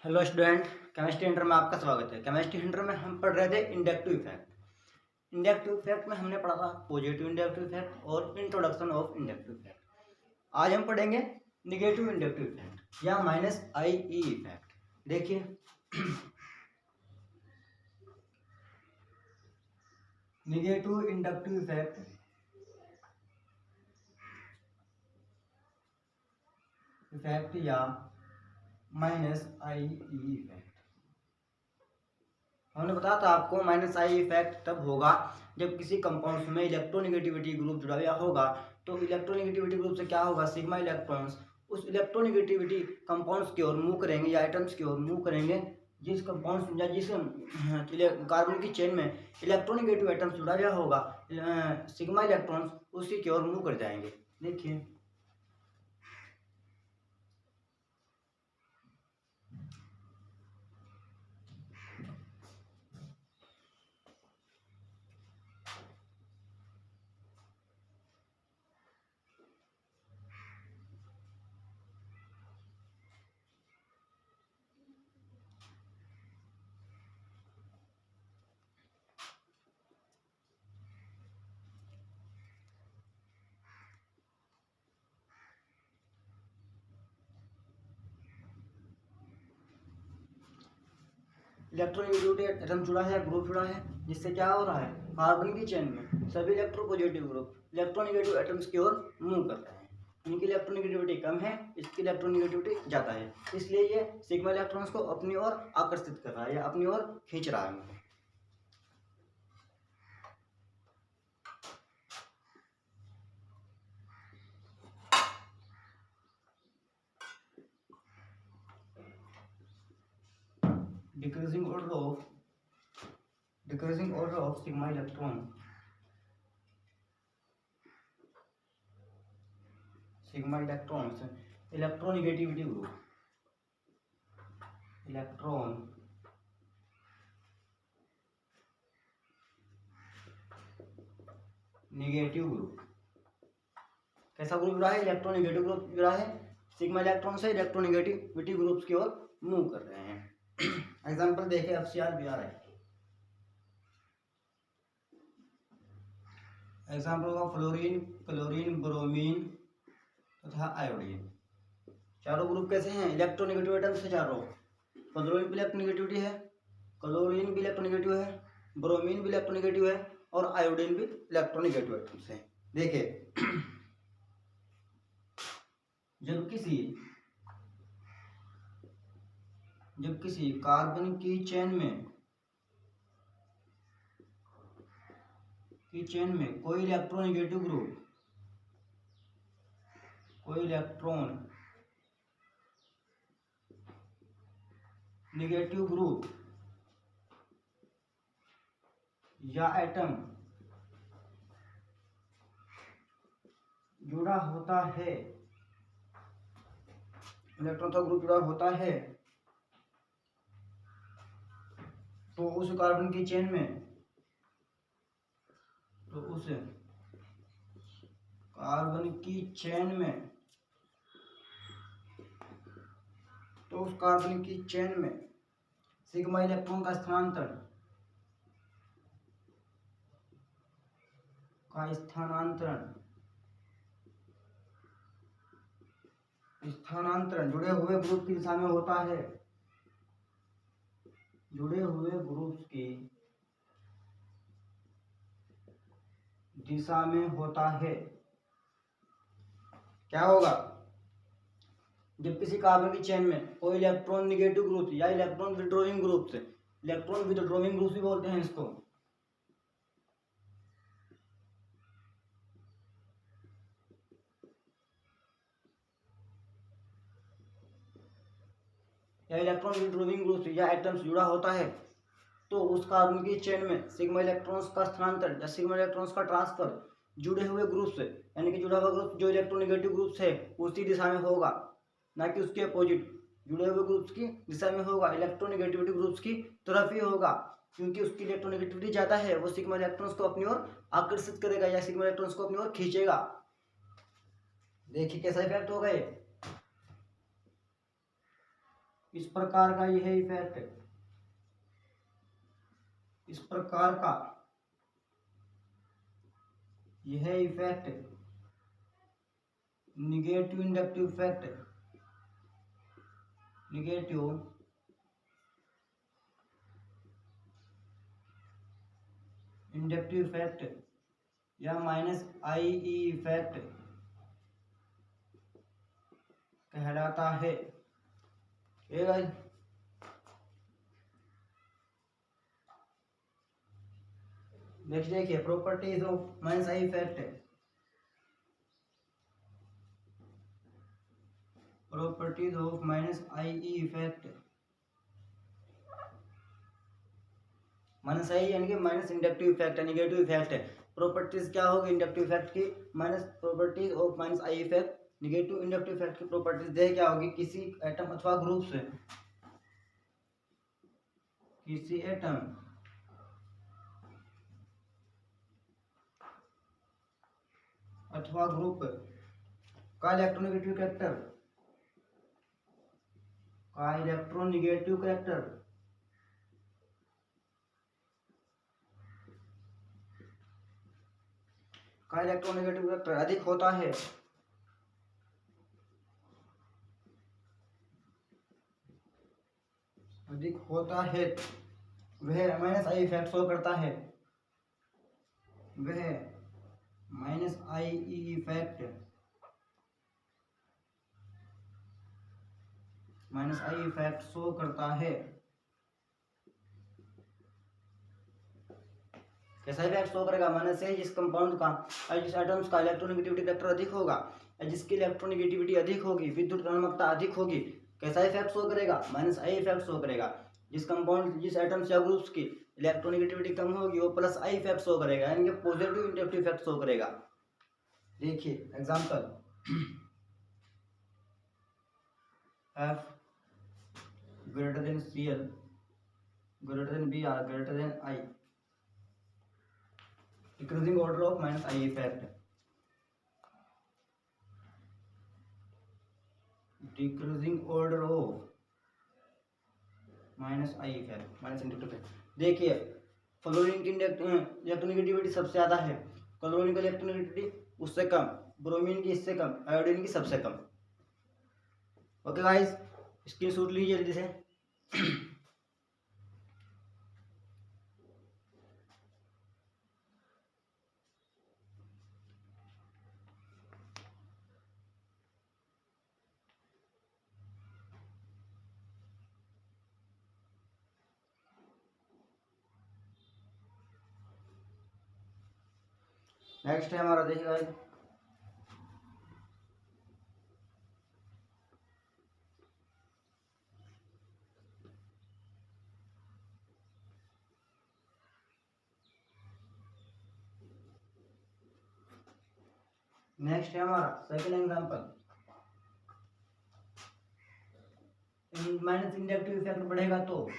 Hello student, chemistry inter में आपका स्वागत है। केमिस्ट्री इंटर में हम पढ़ रहे थे इंडक्टिव इफेक्ट। इंडक्टिव इफेक्ट में हमने पढ़ा था पॉजिटिव इंडक्टिव इफेक्ट और इंट्रोडक्शन ऑफ इंडक्टिव इफेक्ट। आज हम पढ़ेंगे निगेटिव इंडक्टिव इफेक्ट या -IE इफेक्ट। देखिए निगेटिव इंडक्टिव इफेक्ट या -IE इफेक्ट। हमने बताया था आपको -I इफेक्ट तब होगा जब किसी कंपाउंड्स में इलेक्ट्रोनेगेटिविटी ग्रुप जुड़ा हुआ होगा। तो इलेक्ट्रोनेगेटिविटी ग्रुप से क्या होगा, सिग्मा इलेक्ट्रॉन्स उस इलेक्ट्रोनेगेटिविटी कंपाउंड्स की ओर मूव करेंगे या आइटम्स की ओर मूव करेंगे जिस कंपाउंड्स या जिस कार्बन की चेन में इलेक्ट्रोनेगेटिव आइटम्स जुड़ा हुआ होगा, सिग्मा इलेक्ट्रॉन्स उसी की ओर मूव कर जाएंगे। देखिए इलेक्ट्रोनेगेटिविटी एटम जुड़ा है, ग्रुप जुड़ा है, जिससे क्या हो रहा है, कार्बन की चेन में सभी इलेक्ट्रोपॉजिटिव ग्रुप इलेक्ट्रोनेगेटिव एटम्स की ओर मूव कर रहे हैं। इनकी इलेक्ट्रोनेगेटिविटी कम है, इसकी इलेक्ट्रोनेगेटिविटी ज़्यादा है, इसलिए ये सिग्मा इलेक्ट्रॉन्स को अपनी ओर आकर्षित कर रहा है या अपनी ओर खींच रहा है। Decreasing order of sigma electrons electronegativity group electronegative group कैसा ग्रुप जुड़ा है, इलेक्ट्रोनेगेटिव ग्रुप जुड़ा है। सिग्मा इलेक्ट्रॉन से इलेक्ट्रोनेगेटिविटी ग्रुप्स की ओर मूव कर रहे हैं। एग्जांपल देखिए, FCr Br है। एग्जाम्पल होगा फ्लोरीन, क्लोरीन, ब्रोमीन तथा आयोडीन। चारों ग्रुप कैसे हैं, इलेक्ट्रोनेगेटिव एटम से चारों। फ्लोरीन भी इलेक्ट्रोनेगेटिविटी है, क्लोरीन भी इलेक्ट्रोनेगेटिव है, ब्रोमीन भी इलेक्ट्रोनेगेटिव है और आयोडीन भी इलेक्ट्रोनेगेटिव एटम से। देखिए जब किसी कार्बन की चेन में कोई इलेक्ट्रोनेगेटिव ग्रुप या एटम जुड़ा होता है, इलेक्ट्रॉन का ग्रुप जुड़ा होता है, तो उस कार्बन की चेन में सिग्मा इलेक्ट्रॉन का स्थानांतरण जुड़े हुए ग्रुप की दिशा में होता है, जुड़े हुए ग्रुप्स की दिशा में होता है। क्या होगा, जब किसी कार्बन की चेन में कोई इलेक्ट्रॉन निगेटिव ग्रुप या इलेक्ट्रॉन विथड्रॉइंग ग्रुप से, इलेक्ट्रॉन विथड्रॉइंग ग्रुप भी बोलते हैं इसको, या इलेक्ट्रॉन विथड्रॉइंग ग्रुप या एटम्स जुड़ा होता है, तो उस कार्बन की चेन में सिग्मा इलेक्ट्रॉन्स का स्थानांतरण या सिग्मा इलेक्ट्रॉन्स का ट्रांसफर जुड़े हुए ग्रुप से, यानी कि जुड़ा हुआ ग्रुप जो इलेक्ट्रोनेगेटिव ग्रुप है उसी दिशा में होगा, ना कि उसके अपोजिट। जुड़े हुए ग्रुप्स की दिशा में होगा, इलेक्ट्रोनेगेटिविटी ग्रुप्स की तरफ ही होगा, क्योंकि उसकी इलेक्ट्रोनेगेटिविटी ज़्यादा है। वो सिग्मा इलेक्ट्रॉन्स को अपनी ओर आकर्षित करेगा या सिग्मा इलेक्ट्रॉन्स को अपनी ओर खींचेगा। देखिए कैसा इफेक्ट होगा ये, इस प्रकार का यह इफेक्ट, इस प्रकार का यह effect negative inductive effect, negative inductive effect या माइनस आई ई इफेक्ट कहलाता है। ये गाइस नेक्स्ट देखिए properties of minus I effect, properties of minus I E effect. Minus I यानी कि माइनस इंडक्टिव इफेक्ट है, निगेटिव इफेक्ट है। प्रॉपर्टीज क्या होगी इंडक्टिव इफेक्ट की, minus properties of minus I effect, negative inductive effect की प्रॉपर्टीज दे क्या होगी, किसी एटम अथवा ग्रुप से, किसी एटम अथवा ग्रुप का इलेक्ट्रोनेगेटिव कैरेक्टर, का इलेक्ट्रोनेगेटिव कैरेक्टर का इलेक्ट्रोनेगेटिव कैरेक्टर अधिक होता है, अधिक होता है, वह माइनस आई इफेक्ट शो करता है, वह minus I E effect, minus I effect show करता है। कैसा इफेक्ट शो करेगा, माइनस से जिस कंपाउंड का और जिस एटम्स का इलेक्ट्रोनेगेटिविटी फैक्टर अधिक होगा, जिसकी इलेक्ट्रोनेगेटिविटी अधिक होगी, विद्युत ऋणात्मकता अधिक होगी, कैसा इफेक्ट शो करेगा, माइनस आई इफेक्ट शो करेगा। जिस कंपाउंड जिस एटम्स या ग्रुप्स की इलेक्ट्रोनेगेटिविटी कम होगी वो प्लस आई इफेक्ट शो करेगा, यानी कि पॉजिटिव इंडक्टिव इफेक्ट शो करेगा। देखिए example, F greater than C L greater than B R greater than I, decreasing order of minus I effect, decreasing order of minus I effect, minus inductive effect. देखिए fluorine की electronegativity सबसे ज्यादा है, chlorine की electronegativity उससे कम, bromine की इससे कम, iodine की सबसे कम। ओके गाइस, स्क्रीनशॉट लीजिए जल्दी से। नेक्स्ट है हमारा, देखिए गाइस नेक्स्ट है हमारा second example, minus inductive effect बढ़ेगा तो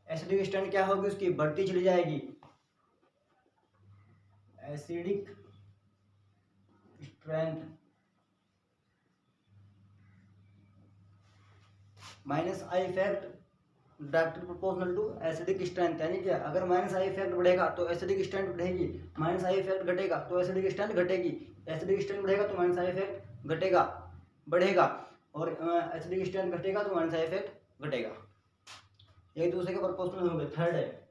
एसिडिक स्ट्रेंथ क्या होगी, उसकी बढ़ती चली जाएगी, acidic strength minus I effect directly proportional to acidic strength, यानी कि अगर माइनस आई इफेक्ट बढ़ेगा तो एसिडिक स्ट्रेंथ बढ़ेगी, माइनस आई इफेक्ट घटेगा तो एसिडिक स्ट्रेंथ घटेगी, एसिडिक स्ट्रेंथ बढ़ेगा तो माइनस आई इफेक्ट घटेगा बढ़ेगा, और एसिडिक स्ट्रेंथ घटेगा तो माइनस आई इफेक्ट घटेगा, एक दूसरे के प्रोपोर्शनल होंगे। थर्ड है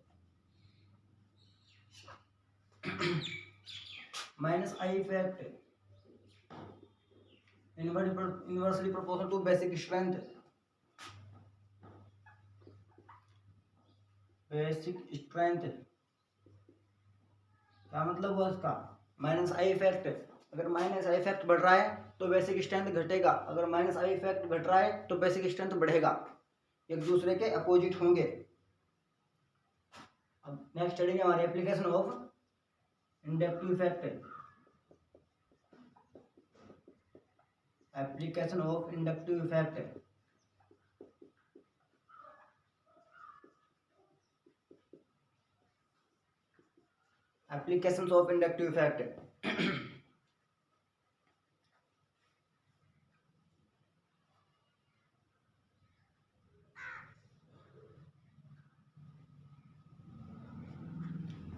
minus I effect inversely proportional to basic strength, basic strength क्या मतलब हुआ इसका, माइनस आई इफेक्ट, अगर माइनस आई इफेक्ट बढ़ रहा है तो बेसिक स्ट्रेंथ घटेगा, अगर माइनस आई इफेक्ट घट रहा है तो बेसिक स्ट्रेंथ बढ़ेगा, एक दूसरे के अपोजिट होंगे। अब नेक्स्ट स्टडी हमारी application of inductive effect, application of inductive effect. Applications of inductive effect।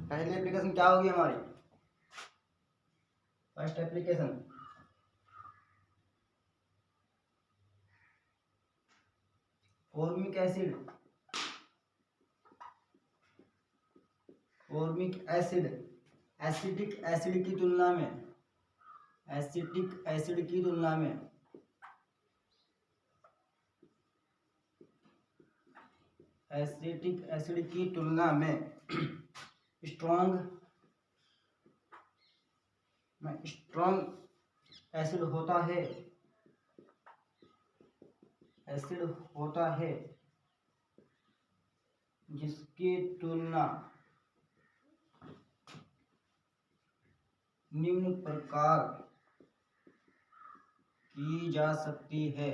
पहली एप्लीकेशन क्या होगी हमारी? First application formic acid, formic acid acetic acid की तुलना में, एसिटिक एसिड की तुलना में एसिटिक एसिड की तुलना में स्ट्रॉन्ग एसिड होता है, एसिड होता है जिसकी तुलना निम्न प्रकार की जा सकती है।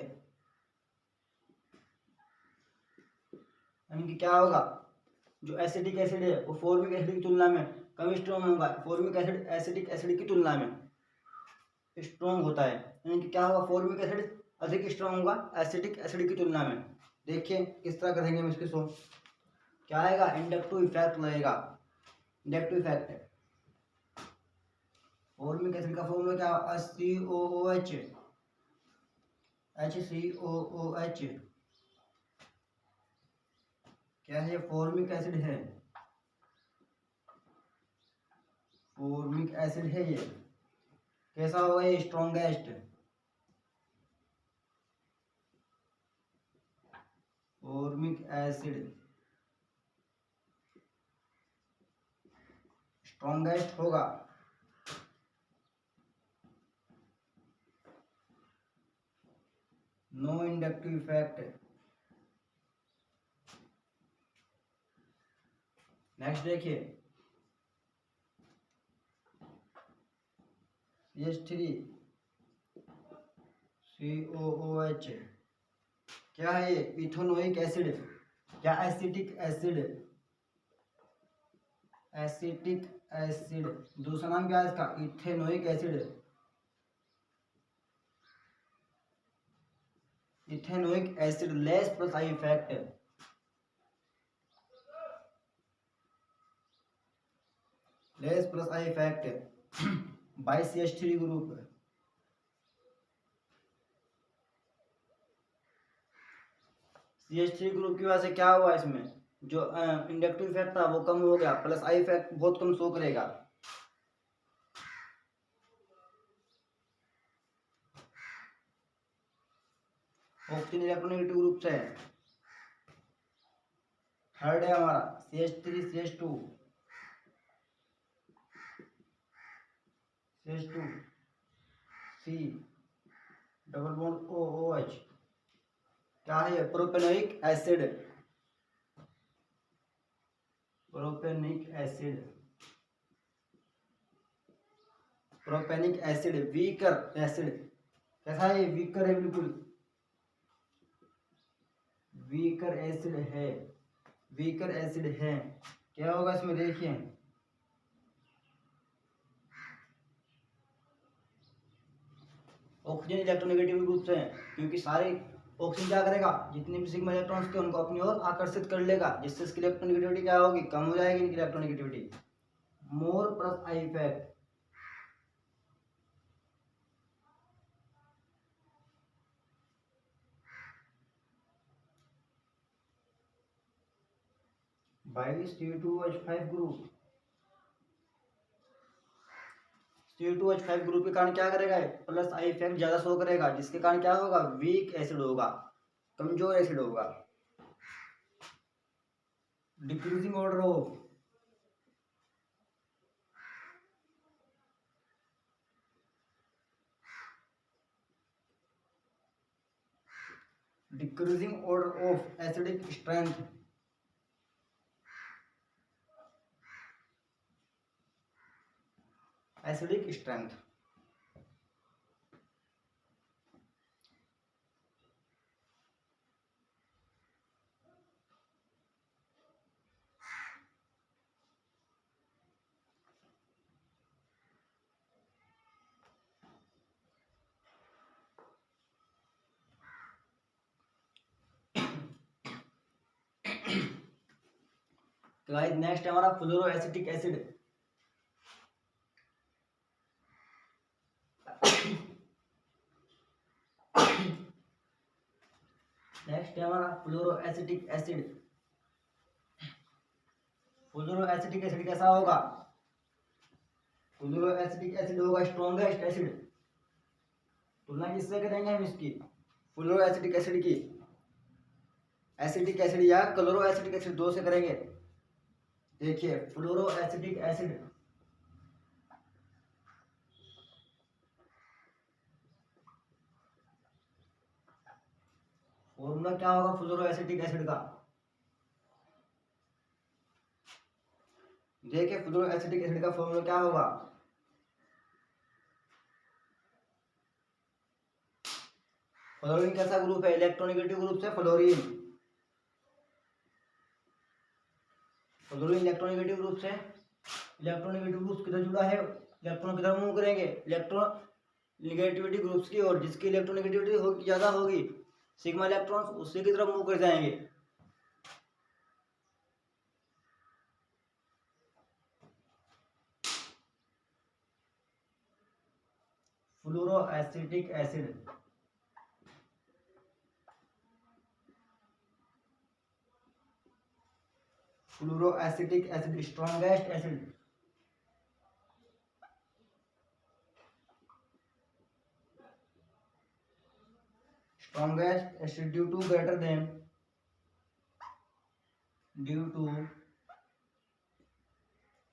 यानी कि क्या होगा, जो एसिटिक एसिड है वो फॉर्मिक एसिड की तुलना में कम स्ट्रॉन्ग होगा। फॉर्मिक एसिड एसिटिक एसिड की तुलना में स्ट्रॉन्ग होता है, यानी कि क्या होगा, फॉर्मिक एसिड अधिक स्ट्रॉन्ग होगा एसिटिक एसिड की तुलना में। देखिए किस तरह करेंगे हम इसके सो, क्या आएगा, इंडक्टिव इफेक्ट लगेगा। इंडक्टिव इफेक्ट है, फॉर्मिक एसिड का फॉर्मूला क्या, HCOOH, HCOOH क्या है, फॉर्मिक एसिड है, फॉर्मिक एसिड है। ये कैसा होगा, ये स्ट्रॉन्गेस्ट, फॉर्मिक एसिड स्ट्रॉन्गेस्ट होगा। No inductive effect. नेक्स्ट देखिए, CH3COOH क्या है, ये इथेनोइक एसिड, क्या एसिटिक एसिड, एसिटिक एसिड दूसरा नाम क्या है इसका, ethanoic acid, ethanoic acid less plus I effect, less plus I effect by CH3 group. CH3 group की वजह से क्या हुआ, इसमें जो इंडक्टिव इफेक्ट था वो कम हो गया, प्लस आई इफेक्ट बहुत कम शो करेगा। ऑक्सीजन इलेक्ट्रोनेगेटिव ग्रुप से थर्ड है हमारा CH3 CH2 C double bond OOH क्या है, propanoic acid, propanoic acid, propanoic acid weaker acid, कैसा है, वीकर है, बिल्कुल वीकर एसिड है, वीकर एसिड है। क्या होगा इसमें, देखिए ऑक्सीजन इलेक्ट्रोनेगेटिव ग्रुप से है, क्योंकि सारे ऑक्सीजन क्या करेगा, जितने भी सिग्मा इलेक्ट्रॉन्स के उनको अपनी ओर आकर्षित कर लेगा, जिससे इसकी इलेक्ट्रोनेगेटिविटी क्या होगी, कम हो जाएगी इनकी electronegativity. More plus I effect, by C2H5 group, C2H5 group के कारण क्या करेगा, प्लस आई इफेक्ट ज्यादा शो करेगा, जिसके कारण क्या होगा, वीक एसिड होगा, कमजोर एसिड होगा। Decreasing order of, decreasing order of acidic strength, acidic strength. तो गाइस नेक्स्ट है हमारा फ्लोरो एसिटिक एसिड। नेक्स्ट है हमारा फ्लोरो acetic acid. Fluoro acetic acid कैसा होगा? फ्लोरो एसिटिक एसिड होगा स्ट्रॉन्गेस्ट एसिड। तुलना किससे करेंगे हम इसकी? फ्लोरो एसिटिक एसिड की एसिटिक एसिड या क्लोरो एसिटिक एसिड दो से करेंगे। देखिए फ्लोरो एसिटिक एसिड फॉर्मूला क्या होगा फ्लोरो एसिटिक एसिड का? देखिए फ्लोरो एसिटिक एसिड का फॉर्मूला क्या होगा? फ्लोरीन कैसा ग्रुप है? इलेक्ट्रोनेगेटिव ग्रुप से फ्लोरीन। फ्लोरीन इलेक्ट्रोनेगेटिव ग्रुप से, इलेक्ट्रोनेगेटिव ग्रुप किधर जुड़ा है? इलेक्ट्रॉन किधर मूव करेंगे? इलेक्ट्रॉन निगेटिविटी ग्रुप्स की ओर। जिसकी इलेक्ट्रोनेगेटिविटी ज्यादा होगी सिग्मा इलेक्ट्रॉन्स उसी की तरफ मूव कर जाएंगे। Fluoro acetic acid fluoro acetic acid strongest acid. Strongest acid due to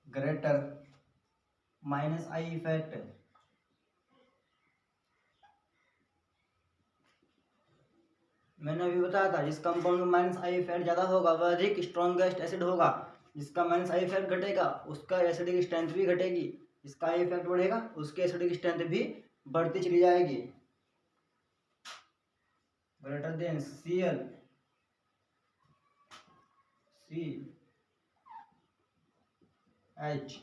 greater minus I effect. मैंने अभी बताया था जिस कंपाउंड में माइनस आई इफेक्ट ज्यादा होगा वह अधिक स्ट्रॉन्गेस्ट एसिड होगा। जिसका माइनस आई इफेक्ट घटेगा उसका एसिडिक स्ट्रेंथ भी घटेगी। जिसका आई इफेक्ट बढ़ेगा उसकी एसिडिक स्ट्रेंथ भी बढ़ती चली जाएगी। Greater than Cl H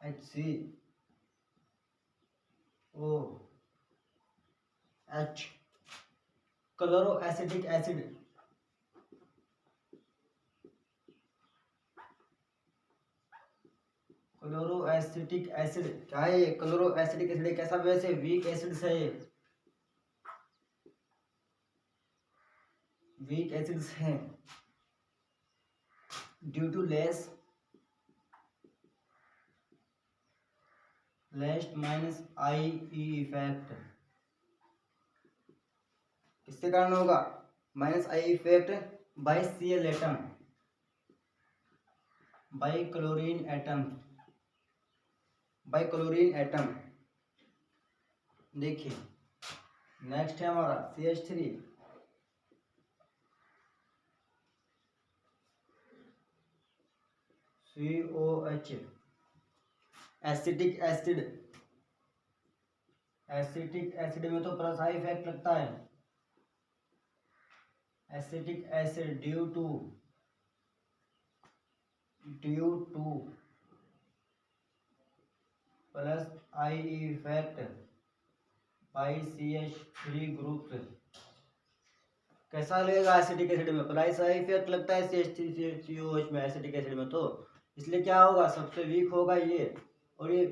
HCO H chloro acetic acid chloro acetic acid क्या है ये? क्लोरो एसिटिक एसिड कैसा बेस है? वीक एसिड है ये। वीक एसिड्स हैं due to less minus I effect. किसके कारण होगा? Minus I effect by Cl atom, by chlorine atom. देखिए नेक्स्ट है हमारा CH3 COH एसिटिक एसिड में तो प्लस आई इफेक्ट लगता है। Acetic acid due two plus I effect by CH3 group. कैसा लगेगा एसिटिक एसिड में? प्लस आई इफेक्ट लगता है CH3COH में एसिटिक एसिड में, तो इसलिए क्या होगा? सबसे वीक होगा ये, और ये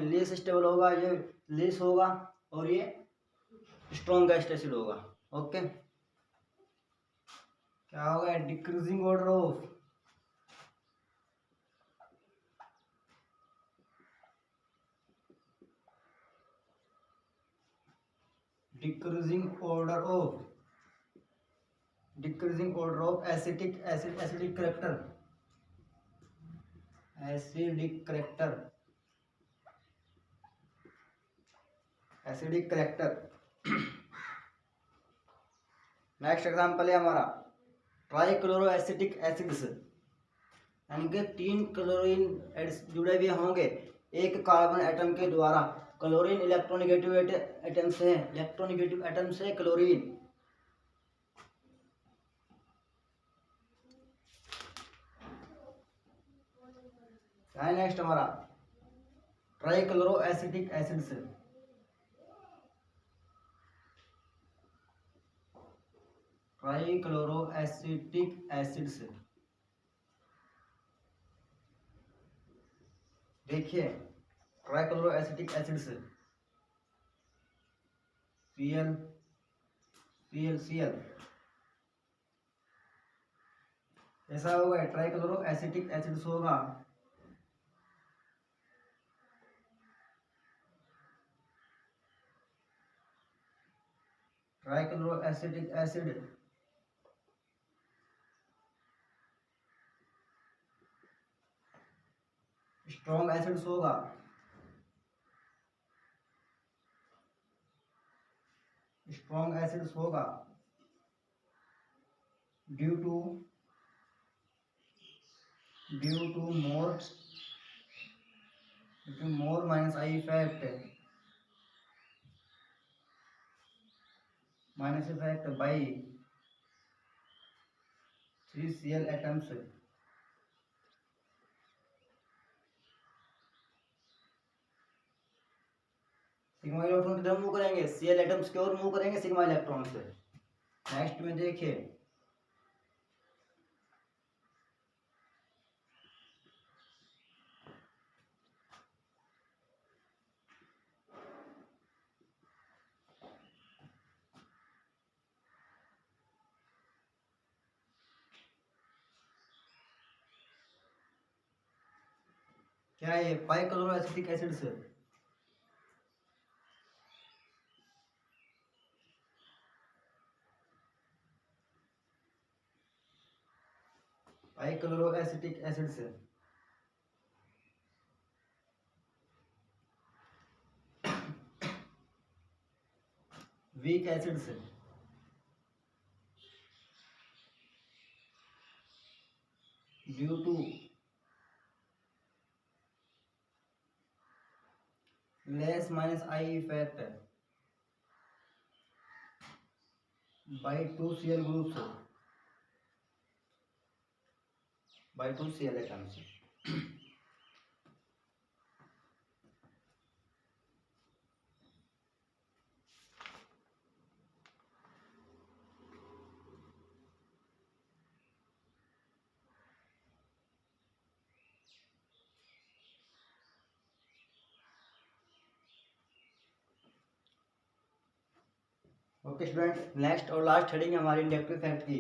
लेस स्टेबल होगा, ये लेस होगा, और ये स्ट्रॉन्गेस्ट एसिड होगा। ओके क्या होगा? Decreasing order of decreasing order of acidic character। Next example है हमारा ट्राइक्लोरो एसिटिक एसिड्स, यानी कि 3 क्लोरीन जुड़े हुए होंगे एक कार्बन एटम के द्वारा। क्लोरीन इलेक्ट्रोनेगेटिव एटम से क्लोरीन। नेक्स्ट हमारा ट्राइक्लोरो एसिटिक एसिड्स, देखिए ट्राइक्लोरो एसिटिक एसिड से Cl Cl Cl ऐसा होगा, ट्राइक्लोरो एसिटिक एसिड होगा। Trichloro acetic acid strong acids होगा। स्ट्रॉन्ग एसिड्स होगा due to more minus I effect by 3Cl atoms. Sigma electron किधर move करेंगे, Cl atoms की ओर मूव करेंगे सिग्मा इलेक्ट्रॉन से। नेक्स्ट में देखिए क्या है ये, पाइक्लोरो एसिटिक एसिड से पाइक्लोरो एसिटिक एसिड से वीक एसिड से due to less minus I effect by 2Cl group से by 2Cl atoms. Okay student, next और लास्ट हेडिंग हमारी इंडक्टिव इफेक्ट की।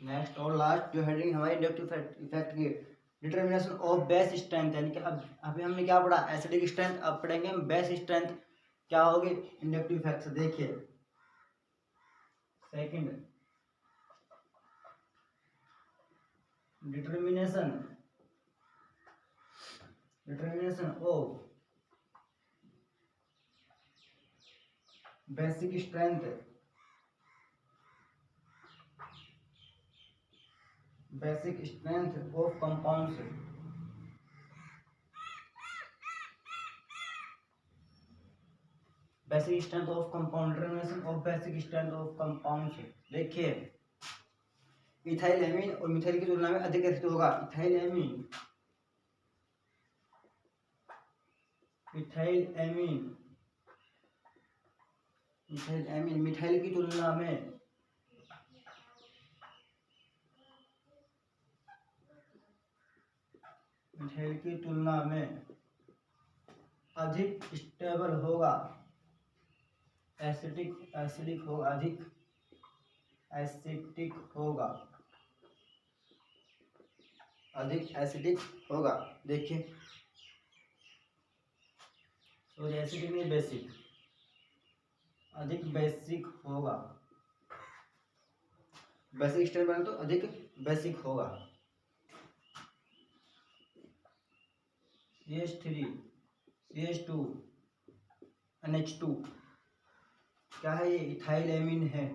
नेक्स्ट और लास्ट जो हेडिंग हमारी इंडक्टिव इफेक्ट की, डिटर्मिनेशन ऑफ बेस स्ट्रेंथ, यानी कि अब अभी हमने क्या पढ़ा, एसिडिक स्ट्रेंथ, अब पढ़ेंगे हम बेस स्ट्रेंथ क्या होगी इंडक्टिव इफेक्ट से। देखिए second, determination of basic strength of compounds, basic strength of compound, determination of basic strength of compounds. देखिए इथाइल एमीन और मिथाइल की तुलना में अधिक एसिड होगा। इथाइल एमीन मिथाइल की तुलना में अधिक स्टेबल होगा, एसिडिक होगा, अधिक एसिडिक होगा। देखिए सॉरी एसिडिक नहीं, बेसिक, अधिक बेसिक होगा। बेसिक स्ट्रेंथ बने तो अधिक बेसिक होगा। CH3 CH2 NH2 क्या है ये, इथाइल एमीन है।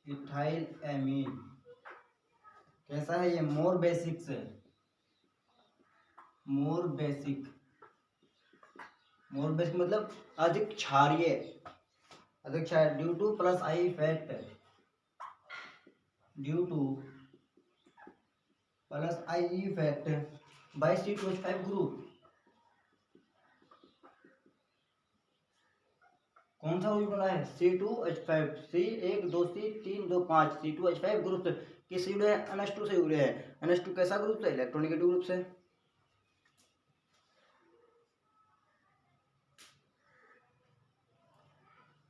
इथाइल एमीन कैसा है ये, मोर बेसिक से, मोर बेसिक मतलब अधिक क्षारीय, due two plus I effect, by C2H5 group. कौन सा ग्रुप बना है? C2H5, C 1 2 C 3 2 5 C2H5 group किस जुड़े हैं? NH2 से जुड़े हैं। NH2 कैसा ग्रुप है? इलेक्ट्रोनेगेटिव ग्रुप से।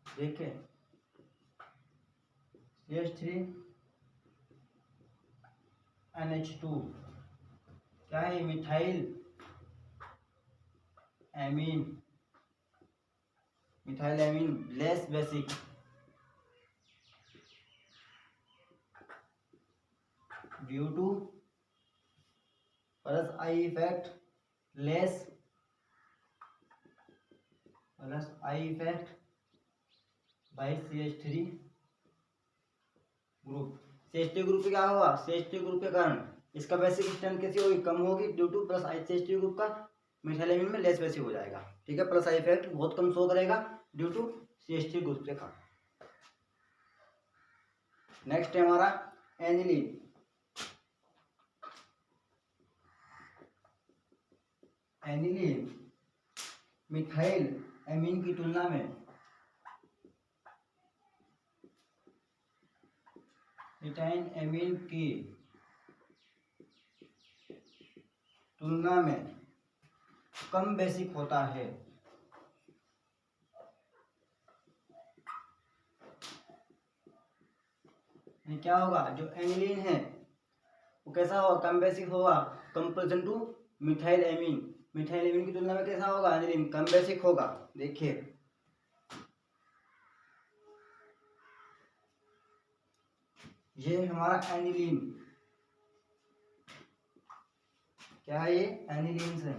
देखिए CH3 NH2 क्या है? Methyl amine, methyl amine less basic, due two plus I effect less plus I effect by CH3 group. CH3 group क्या होगा? CH3 ग्रुप के कारण इसका बेसिक स्ट्रेंथ कैसी होगी? कम होगी ड्यू टू प्लस आई CH3 ग्रुप का मिथाइल एमीन में लेस बेसिक हो जाएगा। ठीक है, प्लस आई इफेक्ट बहुत कम शो करेगा ड्यू टू CH3 ग्रुप के कारण। नेक्स्ट है हमारा एनिलीन। एनिलीन मिथाइल एमीन की तुलना में मिथाइल एमीन की तुलना में कम बेसिक होता है। ये क्या होगा? जो एनिलीन है वो कैसा होगा? कम बेसिक होगा comparison two methyl amine. Methyl amine की तुलना में कैसा होगा? एनिलीन कम बेसिक होगा। देखिए ये हमारा एनिलीन क्या है? ये एनिलीन है।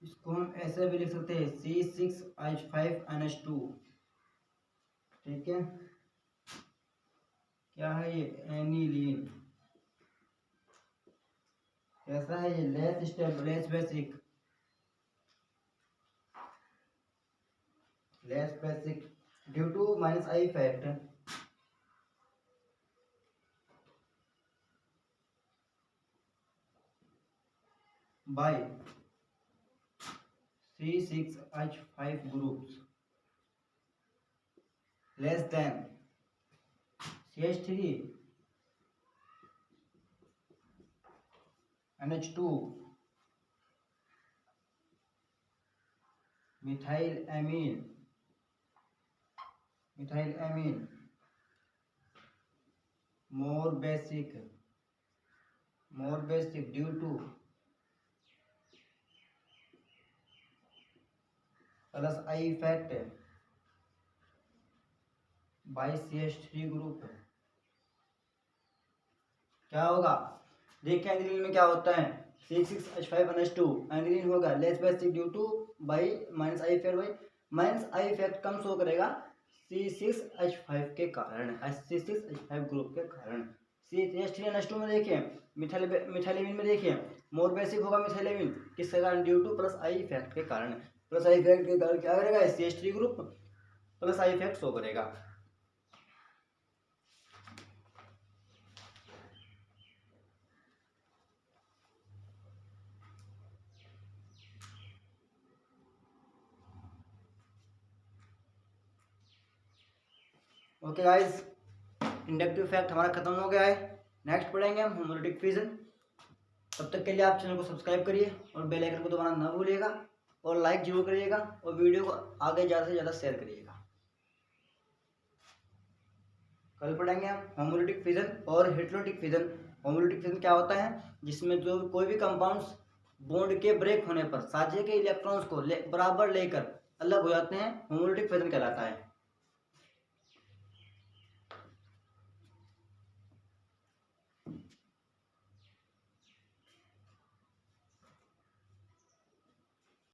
इसको हम ऐसे भी लिख सकते हैं C6H5NH2। ठीक है, क्या है ये? एनिलीन। कैसा है ये? Less stable, less basic, less basic due to minus I effect by C6H5 groups less than CH3 NH2 methyl amine more basic due to plus I effect by CH3 group. क्या होगा? देखिए aniline में क्या होता है? C6H5NH2 aniline होगा less basic due two by minus I effect, by minus I effect come show करेगा C6H5 के कारण, C6H5 ग्रुप के कारण। CH3NH2 में देखिए मिथाइलेमीन में देखिए मोर बेसिक होगा मिथाइलेमीन किसके कारण? Due two plus I effect के कारण। प्लस आई इफेक्ट के कारण क्या करेगा? CH3 group plus I effect show करेगा। ओके गाइस, इंडक्टिव फैक्ट हमारा खत्म हो गया है। नेक्स्ट पढ़ेंगे हम होमोलिटिक फिजन। तब तक के लिए आप चैनल को सब्सक्राइब करिए और बेल आइकन को दबाना ना भूलिएगा और लाइक जरूर करिएगा और वीडियो को आगे ज़्यादा से ज़्यादा शेयर करिएगा। कल पढ़ेंगे हम होमोलिटिक फिजन और हेटेरोटिक फिजन। होमोलिटिक फिजन क्या होता है? जिसमें जो कोई भी कंपाउंड्स बॉन्ड के ब्रेक होने पर साझे के इलेक्ट्रॉन्स को बराबर लेकर अलग हो जाते हैं, होमोलिटिक फिजन कहलाता है।